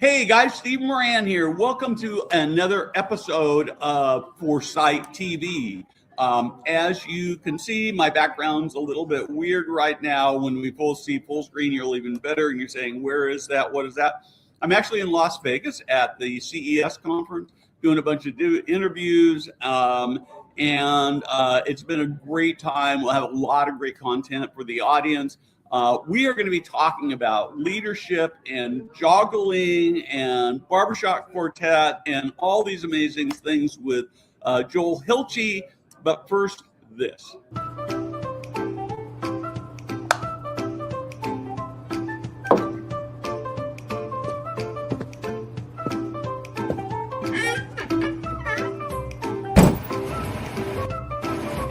Hey guys, Steve Moran here. Welcome to another episode of Foresight TV. As you can see, my background's a little bit weird right now. When we see full screen, you're even better. And you're saying, where is that? What is that? I'm actually in Las Vegas at the CES conference, doing a bunch of interviews. It's been a great time. We'll have a lot of great content for the audience. We are going to be talking about leadership and juggling and barbershop quartet and all these amazing things with Joel Hilchey. But first, this.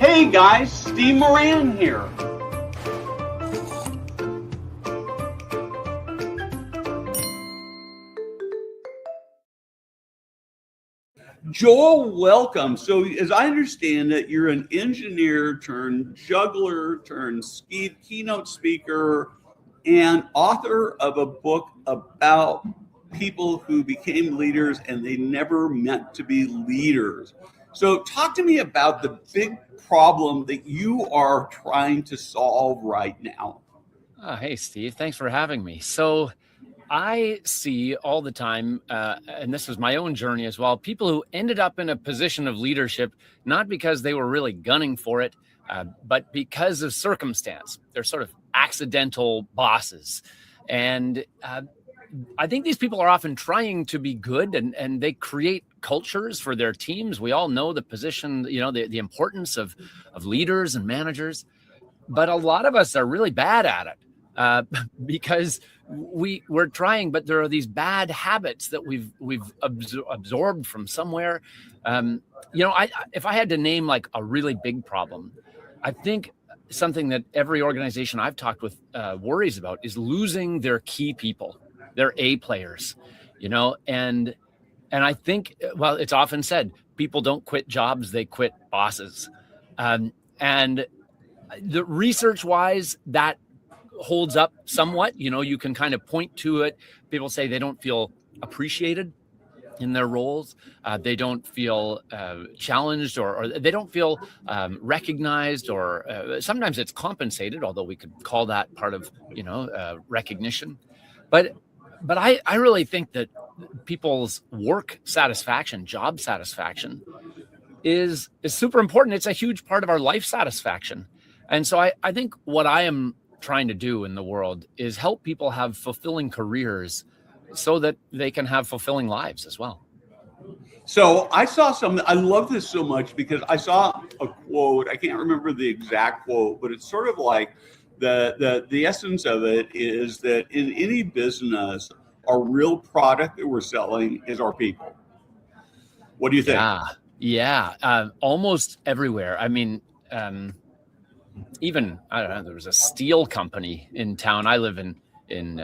Hey guys, Steve Moran here. Joel, welcome. So as I understand it, you're an engineer turned juggler turned keynote speaker and author of a book about people who became leaders and they never meant to be leaders. So talk to me about the big problem that you are trying to solve right now. Hey, Steve, thanks for having me. So I see all the time, and this was my own journey as well, people who ended up in a position of leadership, not because they were really gunning for it, but because of circumstance. They're sort of accidental bosses. And I think these people are often trying to be good and they create cultures for their teams. We all know the position, the importance of leaders and managers, but a lot of us are really bad at it. Because we're trying, but there are these bad habits that we've absorbed from somewhere. If I had to name like a really big problem, I think something that every organization I've talked with worries about is losing their key people, their A players, and I think, well, it's often said, people don't quit jobs, they quit bosses. And the research wise, that holds up somewhat. You can kind of point to it. People say they don't feel appreciated in their roles. They don't feel challenged or they don't feel recognized, or sometimes it's compensated, although we could call that part of, recognition. But I really think that people's work satisfaction, job satisfaction is super important. It's a huge part of our life satisfaction. And so I think what I am trying to do in the world is help people have fulfilling careers so that they can have fulfilling lives as well. So I saw I love this so much because I saw a quote. I can't remember the exact quote, but it's sort of like the essence of it is that in any business, our real product that we're selling is our people. What do you think? Yeah. Almost everywhere. I mean, even, I don't know, there was a steel company in town. I live in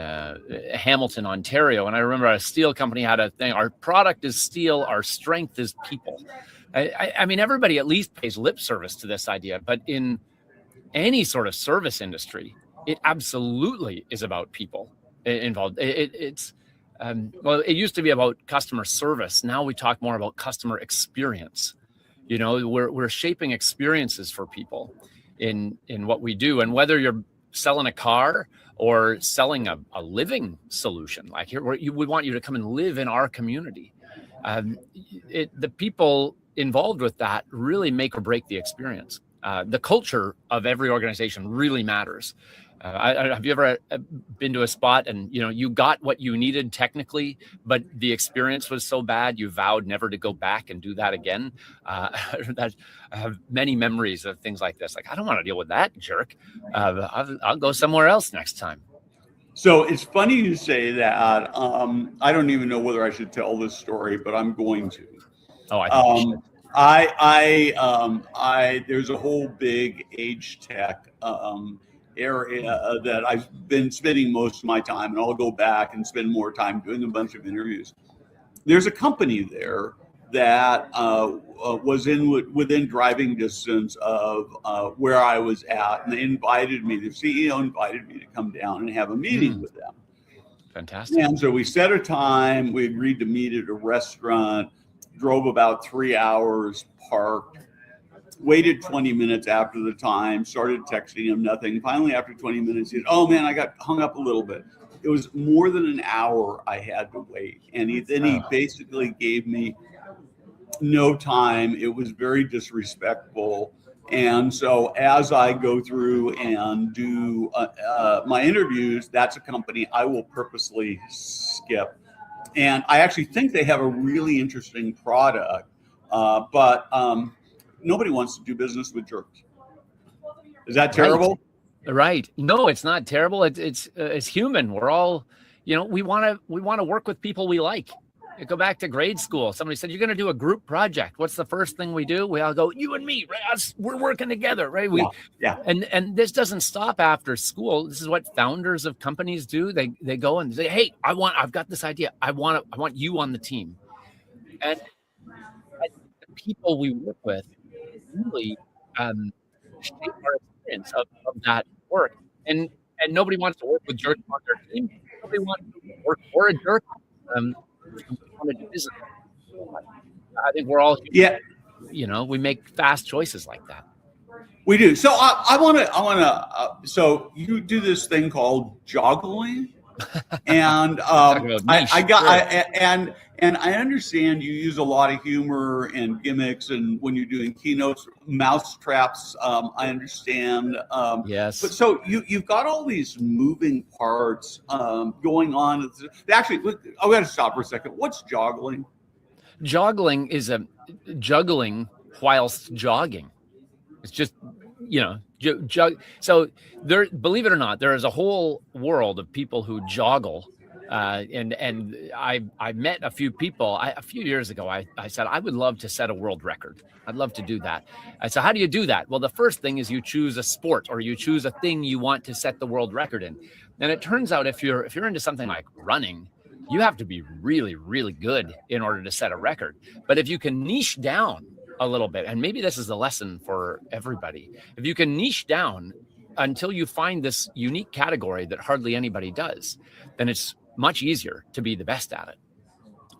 Hamilton, Ontario. And I remember a steel company had a thing, our product is steel, our strength is people. I mean, everybody at least pays lip service to this idea, but in any sort of service industry, it absolutely is about people involved. It used to be about customer service. Now we talk more about customer experience. We're shaping experiences for people in what we do. And whether you're selling a car or selling a living solution, like here, we want you to come and live in our community. The people involved with that really make or break the experience. The culture of every organization really matters. Have you ever been to a spot and you got what you needed technically, but the experience was so bad you vowed never to go back and do that again? I have many memories of things like this. Like, I don't want to deal with that jerk. I'll go somewhere else next time. So it's funny you say that. I don't even know whether I should tell this story, but I'm going to. Oh, I think you should. There's a whole big age tech area that I've been spending most of my time, and I'll go back and spend more time doing a bunch of interviews. There's a company there that was within driving distance of where I was at, and they invited me. The CEO invited me to come down and have a meeting with them. Fantastic. And so we set a time, we agreed to meet at a restaurant, drove about 3 hours, parked, waited 20 minutes after the time, started texting him, nothing. Finally, after 20 minutes, he said, "Oh man, I got hung up a little bit." It was more than an hour I had to wait. And he basically gave me no time. It was very disrespectful. And so as I go through and do my interviews, that's a company I will purposely skip. And I actually think they have a really interesting product, but nobody wants to do business with jerks. Is that terrible? Right. No, it's not terrible. It's human. We're all, we want to work with people we like. You go back to grade school. Somebody said, "You're going to do a group project. What's the first thing we do?" We all go, "You and me, right? We're working together, right?" Yeah. And this doesn't stop after school. This is what founders of companies do. They go and say, "Hey, I've got this idea. I want you on the team." And the people we work with really shape our experience of that work. And nobody wants to work with jerks on their team. Nobody wants to work for a jerk. I think we're all, we make fast choices like that. We do. So I want to. So you do this thing called joggling, and I understand you use a lot of humor and gimmicks, and when you're doing keynotes, mouse traps. I understand. Yes. But so you've got all these moving parts going on. Actually, I've got to stop for a second. What's joggling? Joggling is juggling whilst jogging. It's just, so there, believe it or not, there is a whole world of people who joggle. And I met a few people a few years ago. I said, I would love to set a world record. I'd love to do that. I said, how do you do that? Well, the first thing is you choose a sport, or you choose a thing you want to set the world record in. And it turns out if you're into something like running, you have to be really, really good in order to set a record. But if you can niche down a little bit, and maybe this is the lesson for everybody, if you can niche down until you find this unique category that hardly anybody does, then it's much easier to be the best at it.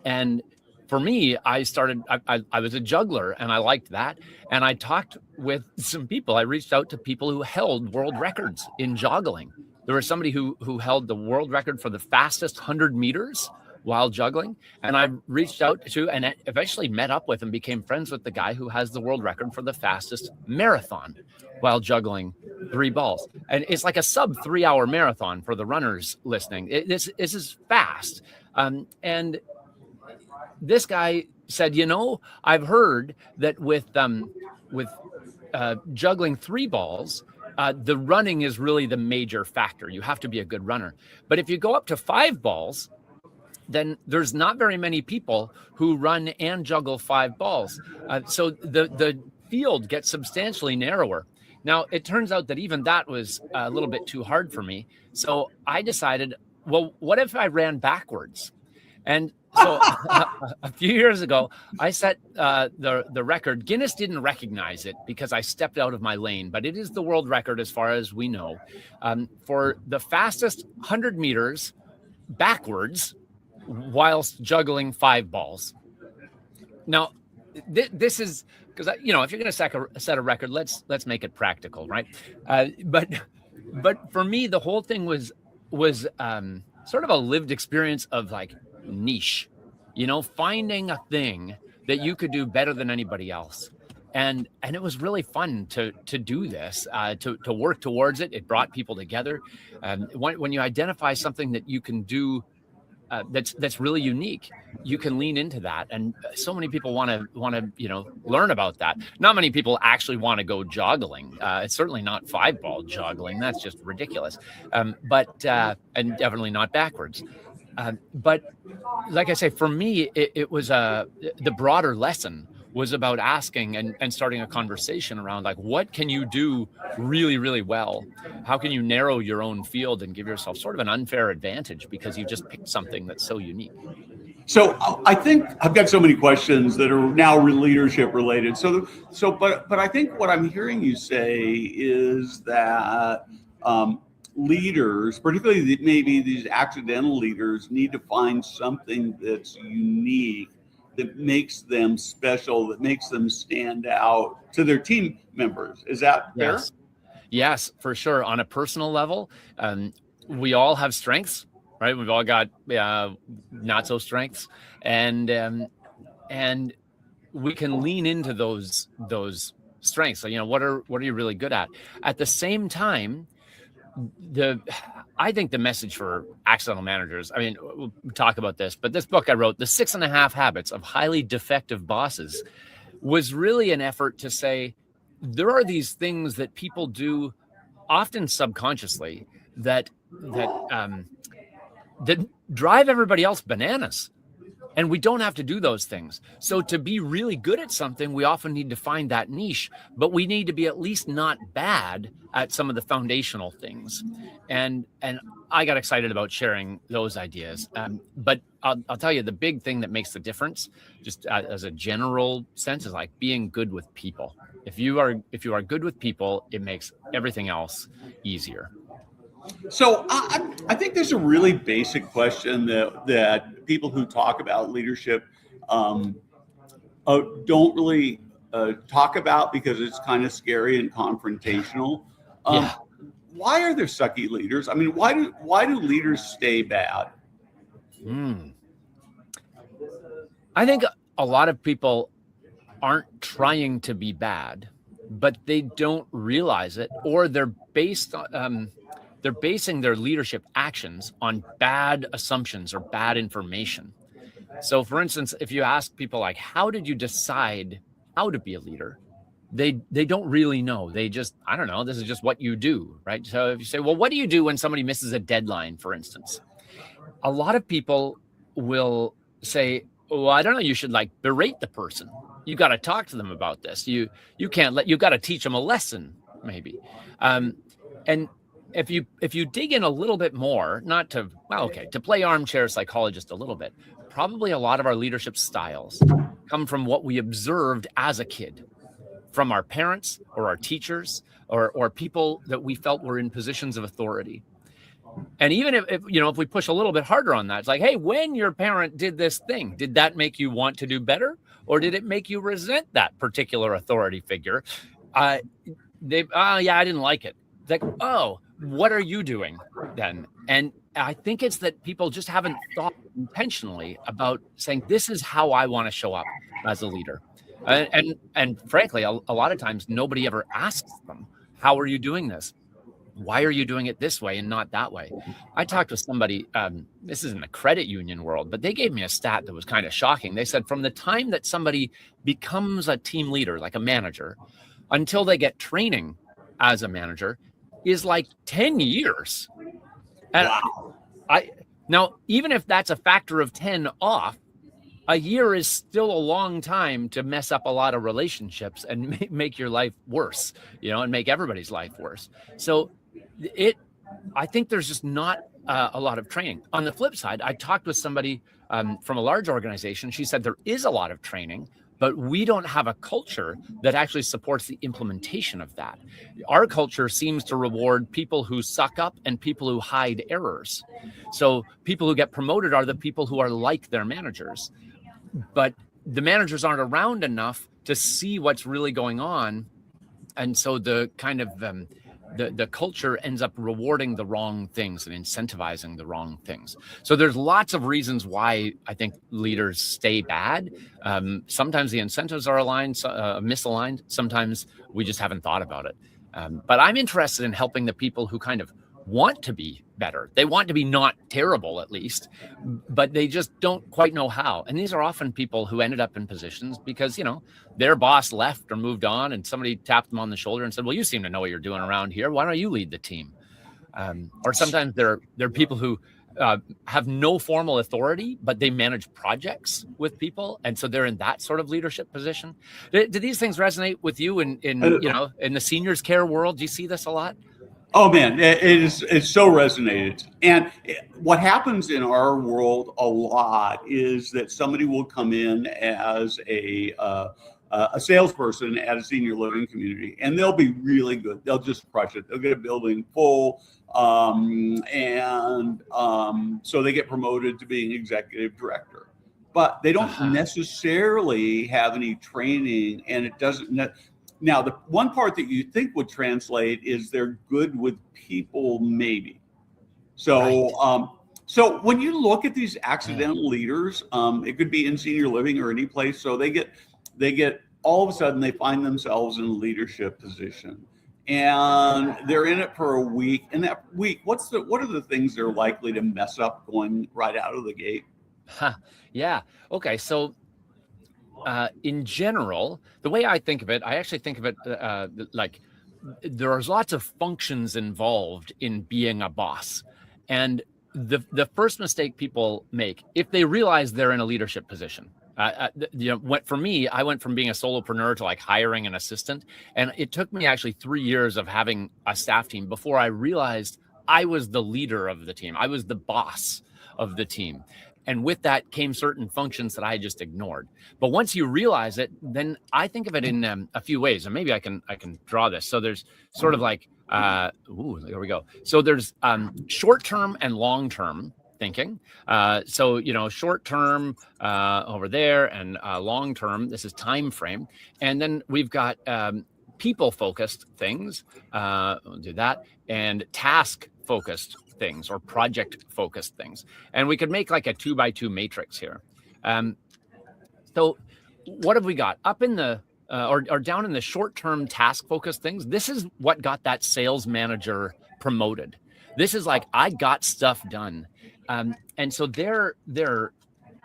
And for me, I was a juggler, and I liked that. And I talked with some people. I reached out to people who held world records in joggling. There was somebody who held the world record for the fastest 100 meters while juggling. And I reached out to and eventually met up with and became friends with the guy who has the world record for the fastest marathon while juggling 3 balls. And it's like a sub 3-hour marathon for the runners listening. This is fast. And this guy said, I've heard that with juggling 3 balls, the running is really the major factor. You have to be a good runner. But if you go up to 5 balls, then there's not very many people who run and juggle 5 balls. So the field gets substantially narrower. Now, it turns out that even that was a little bit too hard for me. So I decided, well, what if I ran backwards? And so a few years ago, I set the record. Guinness didn't recognize it because I stepped out of my lane, but it is the world record as far as we know for the fastest 100 meters backwards whilst juggling 5 balls. Now, this is because if you're going to set a record, let's make it practical, right? But for me, the whole thing was sort of a lived experience of like niche, finding a thing that you could do better than anybody else. And it was really fun to do this, to work towards it. It brought people together. When you identify something that you can do that's really unique, you can lean into that. And so many people want to learn about that. Not many people actually want to go joggling. It's certainly not 5-ball joggling. That's just ridiculous. But and definitely not backwards. But like I say, for me, it was the broader lesson was about asking and starting a conversation around like, what can you do really, really well? How can you narrow your own field and give yourself sort of an unfair advantage because you just picked something that's so unique? So I think I've got so many questions that are now leadership related. But I think what I'm hearing you say is that leaders, particularly maybe these accidental leaders, need to find something that's unique, that makes them special, that makes them stand out to their team members. Is that fair? Yes. Yes, for sure. On a personal level, we all have strengths, right? We've all got not so strengths, and we can lean into those strengths. So, what are you really good at? At the same time, I think the message for accidental managers, I mean, we'll talk about this, but this book I wrote, The 6.5 Habits of Highly Defective Bosses, was really an effort to say, there are these things that people do often subconsciously that drive everybody else bananas. And we don't have to do those things. So to be really good at something, we often need to find that niche, but we need to be at least not bad at some of the foundational things. And I got excited about sharing those ideas. But I'll tell you, the big thing that makes the difference, just as a general sense, is like being good with people. If you are good with people, it makes everything else easier. So I think there's a really basic question that people who talk about leadership don't really talk about because it's kind of scary and confrontational. Yeah. Why are there sucky leaders? I mean, why do leaders stay bad? I think a lot of people aren't trying to be bad, but they don't realize it, or they're basing their leadership actions on bad assumptions or bad information. So, for instance, if you ask people like, how did you decide how to be a leader? They don't really know. They just, I don't know, this is just what you do, right? So if you say, well, what do you do when somebody misses a deadline, for instance? A lot of people will say, well, I don't know, you should like berate the person. You got to talk to them about this. You got to teach them a lesson, maybe. And if you dig in a little bit more, to play armchair psychologist a little bit, probably a lot of our leadership styles come from what we observed as a kid, from our parents or our teachers or people that we felt were in positions of authority. And even if we push a little bit harder on that, it's like, hey, when your parent did this thing, did that make you want to do better? Or did it make you resent that particular authority figure? I didn't like it. It's like, oh, what are you doing then? And I think it's that people just haven't thought intentionally about saying, this is how I want to show up as a leader. And frankly, a lot of times nobody ever asks them, how are you doing this? Why are you doing it this way and not that way? I talked with somebody, this is in the credit union world, but they gave me a stat that was kind of shocking. They said from the time that somebody becomes a team leader, like a manager, until they get training as a manager is like 10 years. And Wow. Now, even if that's a factor of 10 off, a year is still a long time to mess up a lot of relationships and make your life worse, and make everybody's life worse. So I think there's just not a lot of training. On the flip side, I talked with somebody from a large organization. She said there is a lot of training, but we don't have a culture that actually supports the implementation of that. Our culture seems to reward people who suck up and people who hide errors. So people who get promoted are the people who are like their managers, but the managers aren't around enough to see what's really going on. And so the kind of the culture ends up rewarding the wrong things and incentivizing the wrong things. So there's lots of reasons why I think leaders stay bad. Sometimes the incentives are misaligned. Sometimes we just haven't thought about it. But I'm interested in helping the people who kind of want to be better. They want to be not terrible, at least, but they just don't quite know how. And these are often people who ended up in positions because, their boss left or moved on and somebody tapped them on the shoulder and said, well, you seem to know what you're doing around here. Why don't you lead the team? Or sometimes they're people who have no formal authority, but they manage projects with people. And so they're in that sort of leadership position. Do these things resonate with you in the seniors care world? Do you see this a lot? Oh man, it's so resonated. And what happens in our world a lot is that somebody will come in as a a salesperson at a senior living community, and they'll be really good. They'll just crush it. They'll get a building full, so they get promoted to being executive director. But they don't necessarily have any training, and it doesn't. Now, the one part that you think would translate is they're good with people, maybe. So, so when you look at these accidental leaders, it could be in senior living or any place. So they get all of a sudden they find themselves in a leadership position, and they're in it for a week. And that week, what are the things they're likely to mess up going right out of the gate? Yeah. Okay. So, in general, the way I think of it, I actually think of it like there's lots of functions involved in being a boss. And the first mistake people make, if they realize they're in a leadership position, for me, I went from being a solopreneur to like hiring an assistant. And it took me actually 3 years of having a staff team before I realized I was the leader of the team. I was the boss of the team. And with that came certain functions that I just ignored. But once you realize it, then I think of it in a few ways. And maybe I can draw this. So there's sort of like, there we go. So there's short-term and long-term thinking. So, short-term over there, and long-term, this is time frame. And then we've got people-focused things. We'll do that. And task-focused things, or project focused things. And we could make like a 2x2 matrix here. So what have we got up in the or down in the short-term task focused things? This is what got that sales manager promoted. This is like, I got stuff done. And so their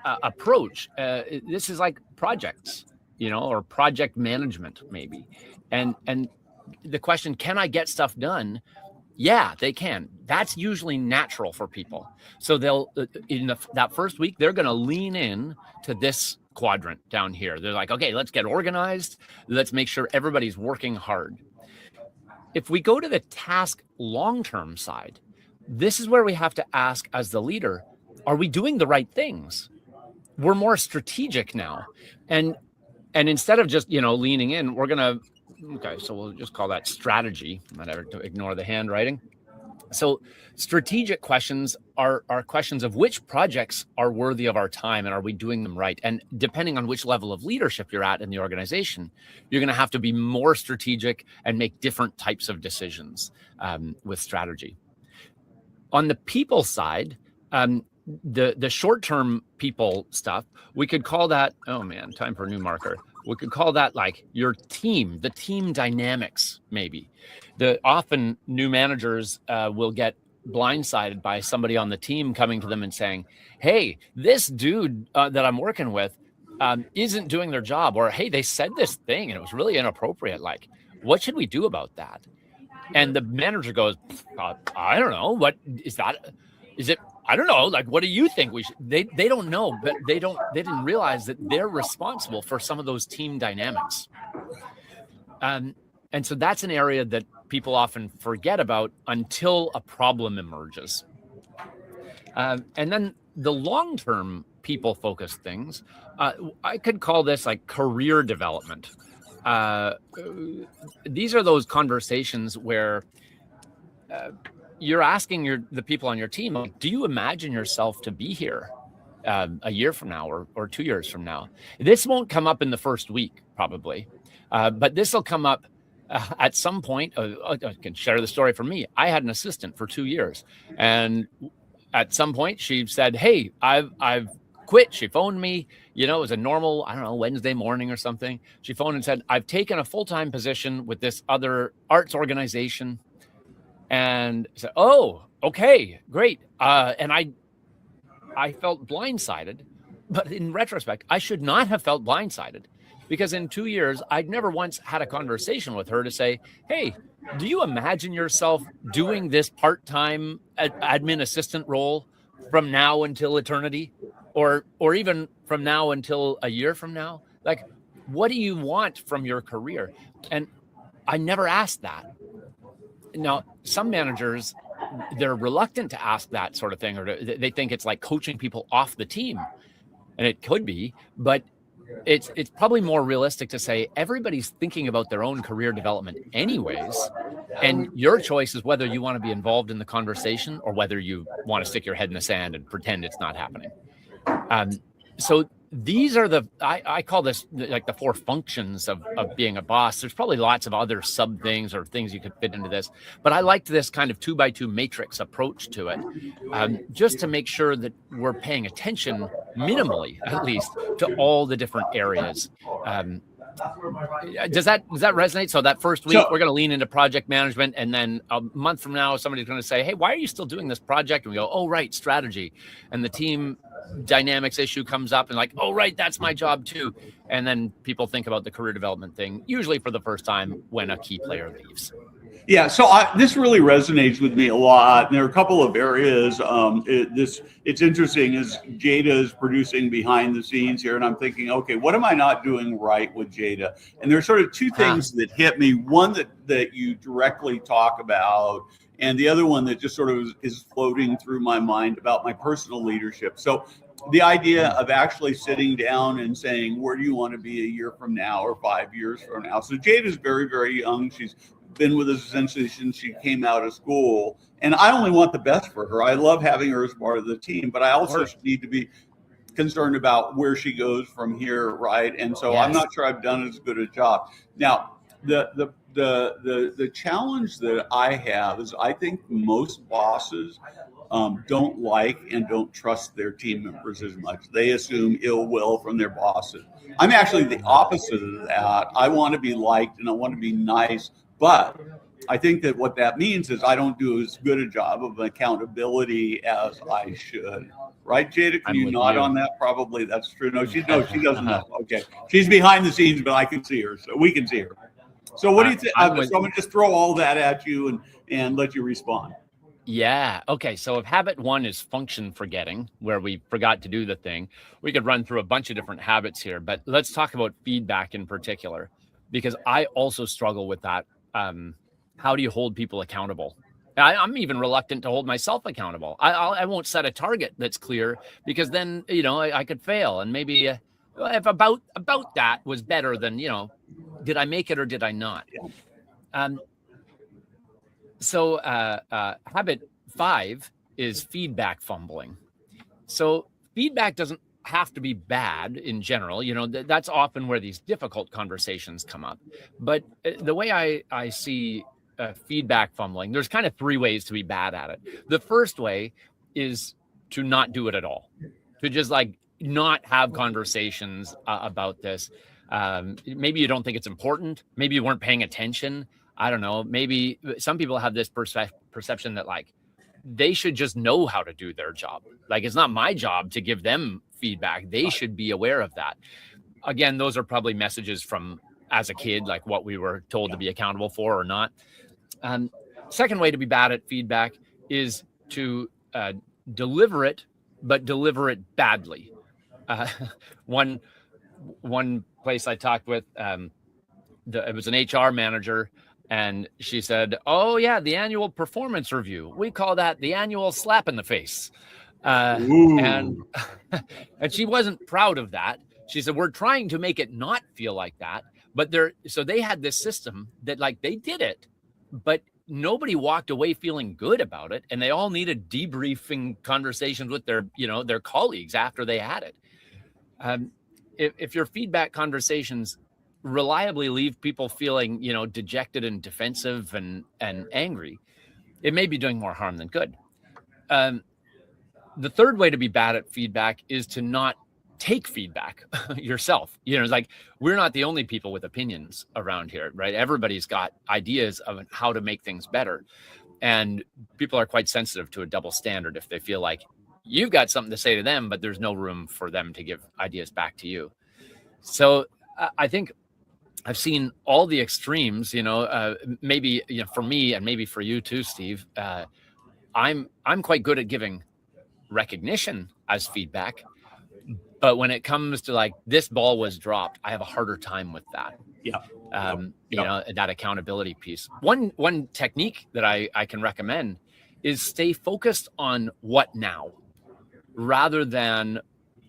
approach, this is like projects, or project management maybe. And the question, can I get stuff done? Yeah, they can. That's usually natural for people. So they'll, that first week, they're going to lean in to this quadrant down here. They're like, okay, let's get organized. Let's make sure everybody's working hard. If we go to the task long-term side, this is where we have to ask as the leader, are we doing the right things? We're more strategic now. And instead of just, leaning in, we're going to, okay, so we'll just call that strategy, whatever, to ignore the handwriting. So strategic questions are questions of which projects are worthy of our time and are we doing them right? And depending on which level of leadership you're at in the organization, you're going to have to be more strategic and make different types of decisions with strategy. On the people side, the short-term people stuff, we could call that, oh man, time for a new marker. We could call that like your team, the team dynamics, maybe. Often new managers will get blindsided by somebody on the team coming to them and saying, hey, this dude that I'm working with isn't doing their job. Or, hey, they said this thing and it was really inappropriate. Like, what should we do about that? And the manager goes, I don't know. What is that? Is it? I don't know. Like, what do you think we should? They don't know, but they didn't realize that they're responsible for some of those team dynamics. And so that's an area that people often forget about until a problem emerges. And then the long-term people-focused things, I could call this like career development. These are those conversations where you're asking the people on your team, like, do you imagine yourself to be here a year from now or 2 years from now? This won't come up in the first week, probably, but this will come up at some point. I can share the story from me. I had an assistant for 2 years, and at some point she said, hey, I've quit. She phoned me, it was a normal, I don't know, Wednesday morning or something. She phoned and said, I've taken a full-time position with this other arts organization. And I said, oh, okay, great. And I felt blindsided, but in retrospect, I should not have felt blindsided, because in 2 years, I'd never once had a conversation with her to say, hey, do you imagine yourself doing this part-time admin assistant role from now until eternity, or even from now until a year from now? Like, what do you want from your career? And I never asked that. Now, some managers, they're reluctant to ask that sort of thing, or they think it's like coaching people off the team. And it could be, but it's probably more realistic to say everybody's thinking about their own career development anyways, and your choice is whether you want to be involved in the conversation or whether you want to stick your head in the sand and pretend it's not happening. So these are I call this like the 4 functions of being a boss. There's probably lots of other sub things or things you could fit into this, but I liked this kind of 2x2 matrix approach to it, just to make sure that we're paying attention minimally, at least, to all the different areas. Does that resonate? So that first week, we're going to lean into project management, and then a month from now, somebody's going to say, hey, why are you still doing this project? And we go, oh, right, strategy. And the team dynamics issue comes up and like, oh, right, that's my job too. And then people think about the career development thing, usually for the first time when a key player leaves. Yeah, so this really resonates with me a lot. And there are a couple of areas. It's interesting as Jada is producing behind the scenes here, and I'm thinking, okay, what am I not doing right with Jada? And there's sort of 2 things that hit me. One that you directly talk about, and the other one that just sort of is floating through my mind about my personal leadership. So the idea of actually sitting down and saying, where do you want to be a year from now or 5 years from now? So Jada is very, very young. She's been with us essentially since she came out of school. And I only want the best for her. I love having her as part of the team, but I also need to be concerned about where she goes from here, right? And so I'm not sure I've done as good a job. Now, the challenge that I have is I think most bosses don't like and don't trust their team members as much. They assume ill will from their bosses. I'm actually the opposite of that. I want to be liked and I want to be nice, but I think that what that means is I don't do as good a job of accountability as I should. Right, Jada? Can you nod on that? Probably that's true. No, she doesn't know. Okay. She's behind the scenes, but I can see her, so we can see her. So what do you think? So I'm going to just throw all that at you and let you respond. Yeah. Okay. So if habit 1 is function forgetting, where we forgot to do the thing, we could run through a bunch of different habits here, but let's talk about feedback in particular, because I also struggle with that. How do you hold people accountable? I'm even reluctant to hold myself accountable. I won't set a target that's clear, because then, I could fail. And maybe if about that was better than, did I make it or did I not? So habit 5 is feedback fumbling. So feedback doesn't have to be bad in general. That's often where these difficult conversations come up. But the way I see feedback fumbling, there's kind of 3 ways to be bad at it. The first way is to not do it at all, to just like not have conversations about this. Maybe you don't think it's important. Maybe you weren't paying attention. I don't know. Maybe some people have this perception that like they should just know how to do their job. Like it's not my job to give them feedback. They should be aware of that. Again, those are probably messages from as a kid, like what we were told to be accountable for or not. Second way to be bad at feedback is to deliver it, but deliver it badly. One place I talked with, it was an HR manager, and she said, "Oh yeah, the annual performance review. We call that the annual slap in the face." And she wasn't proud of that. She said, "We're trying to make it not feel like that." But so they had this system that like they did it, but nobody walked away feeling good about it, and they all needed debriefing conversations with their colleagues after they had it. If your feedback conversations reliably leave people feeling, dejected and defensive and angry, it may be doing more harm than good. The third way to be bad at feedback is to not take feedback yourself. It's like we're not the only people with opinions around here, right? Everybody's got ideas of how to make things better. And people are quite sensitive to a double standard if they feel like you've got something to say to them, but there's no room for them to give ideas back to you. So I think I've seen all the extremes, maybe, for me and maybe for you too, Steve. I'm quite good at giving recognition as feedback, but when it comes to like this ball was dropped, I have a harder time with that. That accountability piece. One technique that I can recommend is stay focused on what now, rather than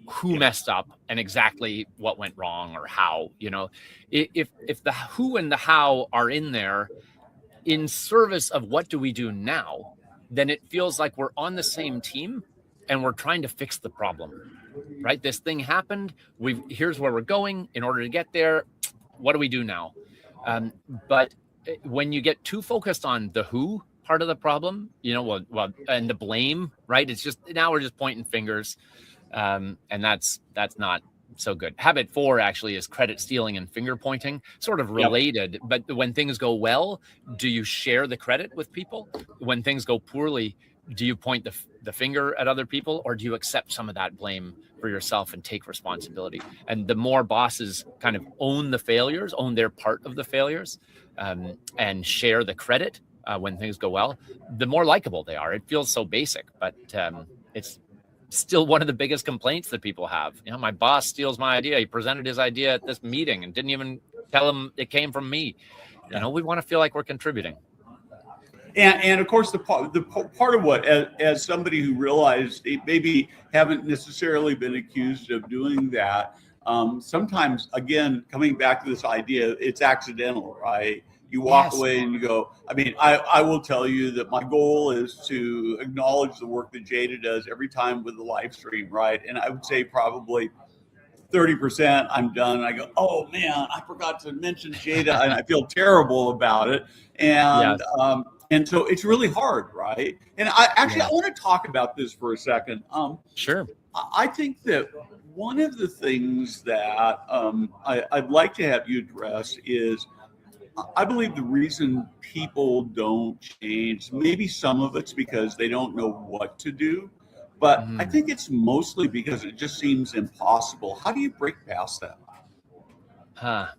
who messed up and exactly what went wrong or how. If the who and the how are in there in service of what do we do now, then it feels like we're on the same team and we're trying to fix the problem, right? This thing happened. Here's where we're going. In order to get there, what do we do now? But when you get too focused on the who part of the problem, and the blame, right? It's just, now we're just pointing fingers. And that's not so good. Habit 4 actually is credit stealing and finger pointing, sort of related. Yep. But when things go well, do you share the credit with people? When things go poorly, do you point the finger at other people, or do you accept some of that blame for yourself and take responsibility? And the more bosses kind of own the failures, own their part of the failures, and share the credit when things go well, the more likable they are. It feels so basic, but it's still one of the biggest complaints that people have. My boss steals my idea. He presented his idea at this meeting and didn't even tell him it came from me. We want to feel like we're contributing. And of course, the part of what, as somebody who realized they maybe haven't necessarily been accused of doing that, sometimes, again, coming back to this idea, it's accidental, right? You walk away and you go, I will tell you that my goal is to acknowledge the work that Jada does every time with the live stream, right? And I would say probably 30% I'm done. I go, oh man, I forgot to mention Jada, and I feel terrible about it. And so it's really hard, right? And I want to talk about this for a second. Sure. I think that one of the things that I'd like to have you address is, I believe the reason people don't change, maybe some of it's because they don't know what to do, but I think it's mostly because it just seems impossible. How do you break past that?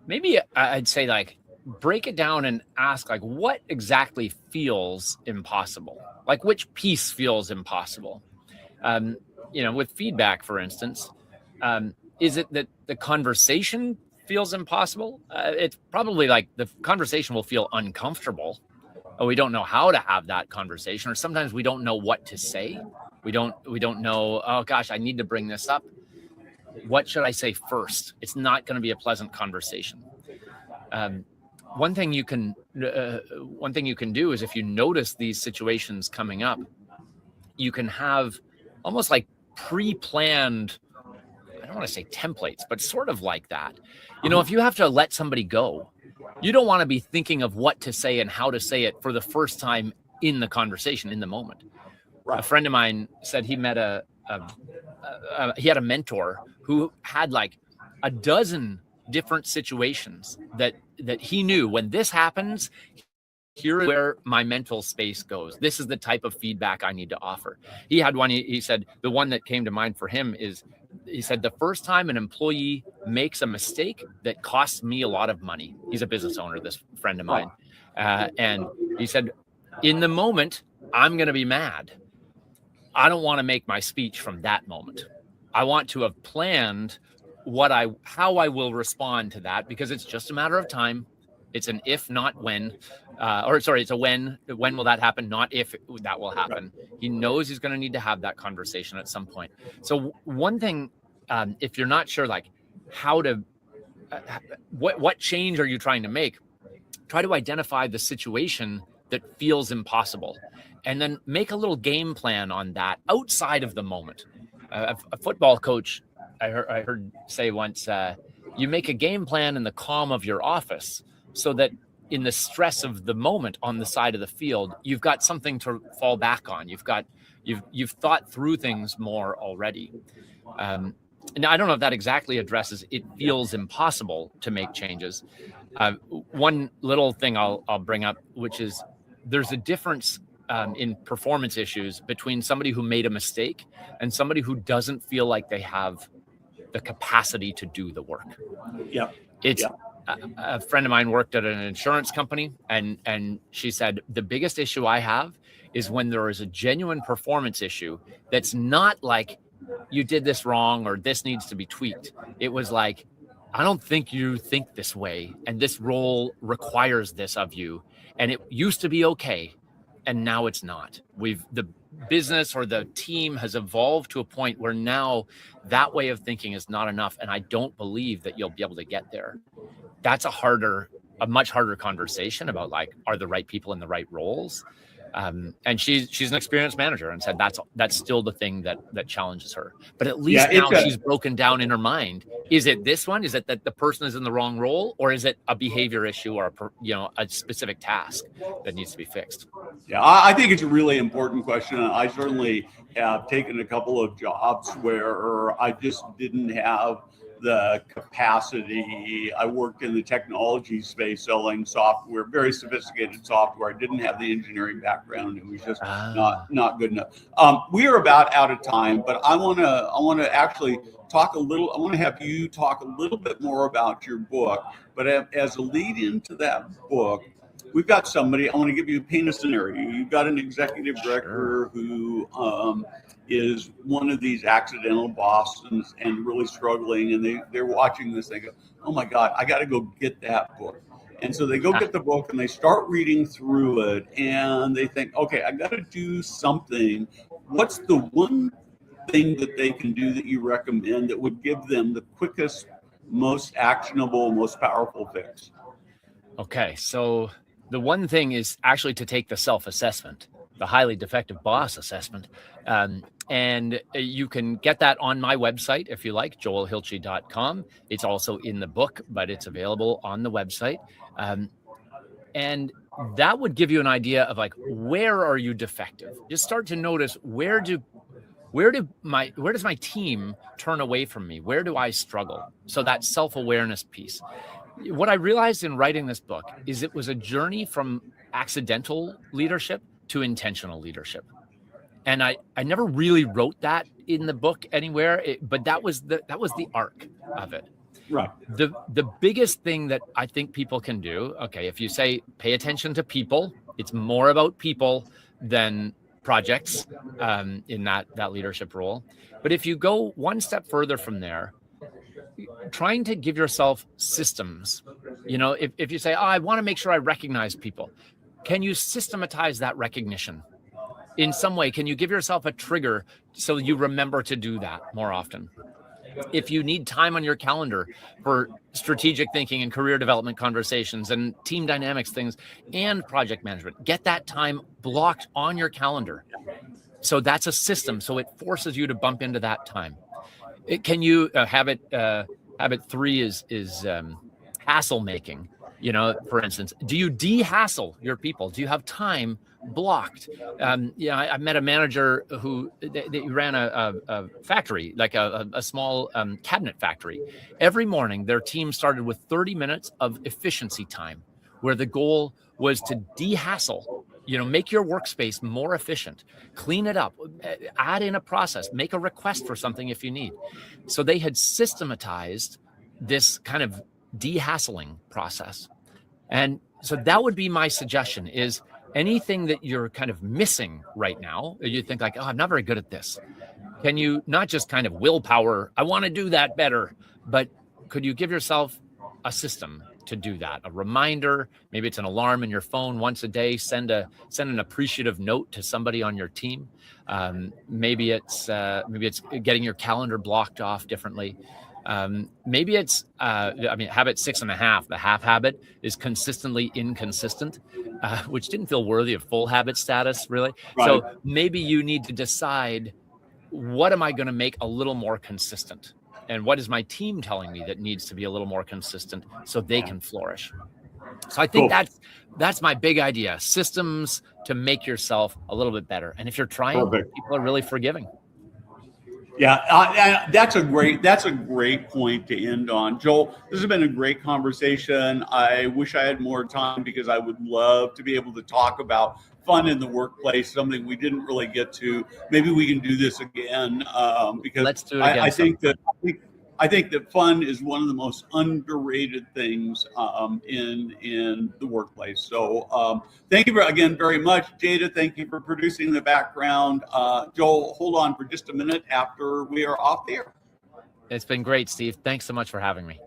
Maybe I'd say, like, break it down and ask, like, what exactly feels impossible? Like, which piece feels impossible? With feedback, for instance, is it that the conversation feels impossible? It's probably like the conversation will feel uncomfortable, or we don't know how to have that conversation, or sometimes we don't know what to say. We don't know, oh gosh, I need to bring this up. What should I say first? It's not going to be a pleasant conversation. One thing you can do is, if you notice these situations coming up, you can have almost like pre-planned, I don't want to say templates, but sort of like that. If you have to let somebody go, you don't want to be thinking of what to say and how to say it for the first time in the conversation, in the moment. Right. A friend of mine said he met he had a mentor who had like a dozen different situations that he knew, when this happens, here is where my mental space goes. This is the type of feedback I need to offer. He had one, he said, the one that came to mind for him is, he said, the first time an employee makes a mistake that costs me a lot of money. He's a business owner, this friend of mine. And he said, in the moment, I'm going to be mad. I don't want to make my speech from that moment. I want to have planned how I will respond to that, because it's just a matter of time. It's an if, not when, it's a when will that happen, not if that will happen. Right. He knows he's going to need to have that conversation at some point. So one thing, if you're not sure, like, how to, what change are you trying to make? Try to identify the situation that feels impossible, and then make a little game plan on that outside of the moment. A football coach I heard say once, you make a game plan in the calm of your office, so that in the stress of the moment on the side of the field, you've got something to fall back on. You've thought through things more already. And I don't know if that exactly addresses, it feels impossible to make changes. One little thing I'll bring up, which is, there's a difference in performance issues between somebody who made a mistake and somebody who doesn't feel like they have the capacity to do the work. Yeah. A friend of mine worked at an insurance company, and she said, the biggest issue I have is when there is a genuine performance issue that's not like, you did this wrong or this needs to be tweaked. It was like, I don't think you think this way, and this role requires this of you, and it used to be okay, and now it's not. business or the team has evolved to a point where now that way of thinking is not enough, and I don't believe that you'll be able to get there. That's a much harder conversation about, like, are the right people in the right roles. And she's an experienced manager, and said that's still the thing that challenges her. But at least now she's broken down in her mind. Is it this one? Is it that the person is in the wrong role, or is it a behavior issue, or a specific task that needs to be fixed? Yeah, I think it's a really important question. I certainly have taken a couple of jobs where I just didn't have the capacity. I worked in the technology space selling software, very sophisticated software. I didn't have the engineering background. It was just not good enough. We are about out of time, but I want to actually talk a little. I want to have you talk a little bit more about your book. But as a lead into that book, we've got somebody. I want to give you paint a scenario. You've got an executive director who is one of these accidental bosses and really struggling, and they're watching this. They go, "Oh my God, I got to go get that book." And so they go get the book and they start reading through it, and they think, "Okay, I got to do something." What's the one thing that they can do that you recommend that would give them the quickest, most actionable, most powerful fix? Okay, so the one thing is actually to take the self-assessment, the highly defective boss assessment. And you can get that on my website if you like, joelhilchey.com. It's also in the book, but it's available on the website. And that would give you an idea of, like, where are you defective? Just start to notice where does my team turn away from me? Where do I struggle? So that self-awareness piece. What I realized in writing this book is it was a journey from accidental leadership to intentional leadership. And I never really wrote that in the book anywhere, but that was the arc of it. Right. The biggest thing that I think people can do, okay, if you say pay attention to people, it's more about people than projects in that leadership role. But if you go one step further from there, trying to give yourself systems, if you say, oh, I want to make sure I recognize people, can you systematize that recognition in some way? Can you give yourself a trigger so you remember to do that more often? If you need time on your calendar for strategic thinking and career development conversations and team dynamics things and project management, get that time blocked on your calendar. So that's a system. So it forces you to bump into that time. Can you habit 3 is hassle making? For instance, do you de-hassle your people? Do you have time blocked? I met a manager who they ran a factory, like a small cabinet factory. Every morning, their team started with 30 minutes of efficiency time, where the goal was to de-hassle. Make your workspace more efficient, clean it up, add in a process, make a request for something if you need. So they had systematized this kind of de-hassling process. And so that would be my suggestion, is anything that you're kind of missing right now, you think like, oh, I'm not very good at this. Can you not just kind of willpower, I want to do that better, but could you give yourself a system to do that? A reminder, maybe it's an alarm in your phone once a day, send an appreciative note to somebody on your team. Maybe it's getting your calendar blocked off differently. Maybe it's, habit 6.5, the half habit is consistently inconsistent, which didn't feel worthy of full habit status, really. Right. So maybe you need to decide, what am I going to make a little more consistent? And what is my team telling me that needs to be a little more consistent so they can flourish? So I think that's my big idea, systems to make yourself a little bit better. And if you're trying, people are really forgiving. Yeah, that's a great point to end on. Joel, this has been a great conversation. I wish I had more time, because I would love to be able to talk about fun in the workplace, something we didn't really get to. Maybe we can do this again, because let's do it again. I think that fun is one of the most underrated things in the workplace. So thank you again very much. Jada, thank you for producing the background. Joel, hold on for just a minute after we are off the air. It's been great, Steve. Thanks so much for having me.